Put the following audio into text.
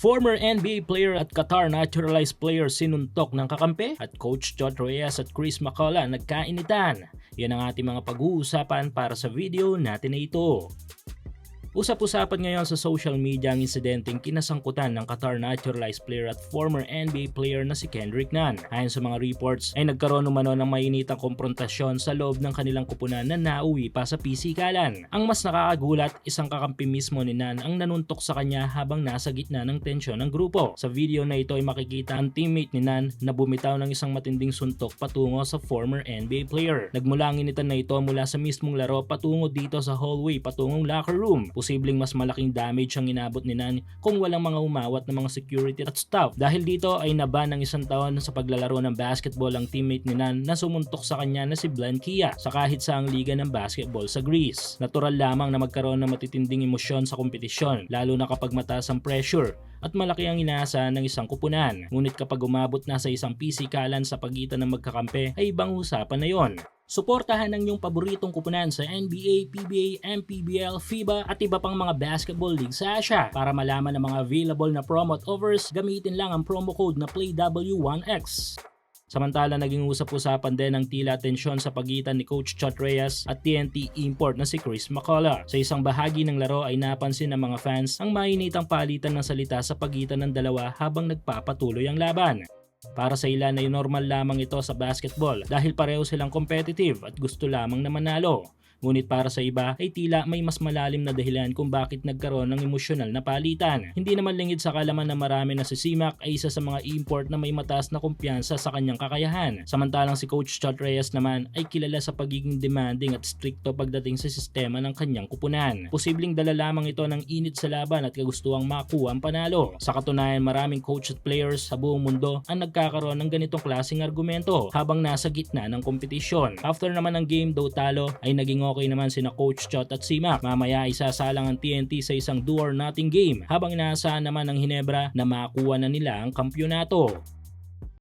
Former NBA player at Qatar naturalized player sinuntok ng kakampi at Coach Chot Reyes at Chris McCullough nagkainitan. Yan ang ating mga pag-uusapan para sa video natin na ito. Usap-usapan ngayon sa social media ang insidenteng kinasangkutan ng Qatar naturalized player at former NBA player na si Kendrick Nunn. Ayon sa mga reports ay nagkaroon umano ng mainitang komprontasyon sa loob ng kanilang kupunan na nauwi pa sa pisikalan. Ang mas nakakagulat, isang kakampi mismo ni Nunn ang nanuntok sa kanya habang nasa gitna ng tensyon ng grupo. Sa video na ito ay makikita ang teammate ni Nunn na bumitaw ng isang matinding suntok patungo sa former NBA player. Nagmula ang initan na ito mula sa mismong laro patungo dito sa hallway patungong locker room. Posibleng mas malaking damage ang inabot ni Nunn kung walang mga umawat na mga security at staff. Dahil dito ay naban ng 1 taon sa paglalaro ng basketball ang teammate ni Nunn na sumuntok sa kanya na si Blan Kia sa kahit saang liga ng basketball sa Greece. Natural lamang na magkaroon ng matitinding emosyon sa kompetisyon, lalo na kapag mataas ang pressure at malaki ang inaasahan ng isang kupunan. Ngunit kapag umabot na sa isang pisikalan sa pagitan ng magkakampi ay ibang usapan na yon. Suportahan ang iyong paboritong kupunan sa NBA, PBA, MPBL, FIBA at iba pang mga basketball league sa Asia. Para malaman ang mga available na promo at offers, gamitin lang ang promo code na PLAYW1X. Samantala, naging usap-usapan din ang tila tensyon sa pagitan ni Coach Chot Reyes at TNT import na si Chris McCullough. Sa isang bahagi ng laro ay napansin ng mga fans ang mainitang palitan ng salita sa pagitan ng dalawa habang nagpapatuloy ang laban. Para sa ilan ay normal lamang ito sa basketball dahil pareho silang competitive at gusto lamang na manalo. Ngunit para sa iba ay tila may mas malalim na dahilan kung bakit nagkaroon ng emosyonal na palitan. Hindi naman lingid sa kalaman na marami na si C-Mac ay isa sa mga import na may mataas na kumpiyansa sa kanyang kakayahan. Samantalang si Coach Chot Reyes naman ay kilala sa pagiging demanding at stricto pagdating sa sistema ng kanyang kupunan. Posibleng dala lamang ito ng init sa laban at kagustuhang makuha ang panalo. Sa katunayan, maraming coach at players sa buong mundo ang nagkakaroon ng ganitong klaseng argumento habang nasa gitna ng kompetisyon. After naman ng game daw talo ay naging okay naman sina Coach Chot at C-Mac. Mamaya isasalang ang TNT sa isang do or nothing game habang inaasahan naman ng Hinebra na makuha na nila ang kampyonato.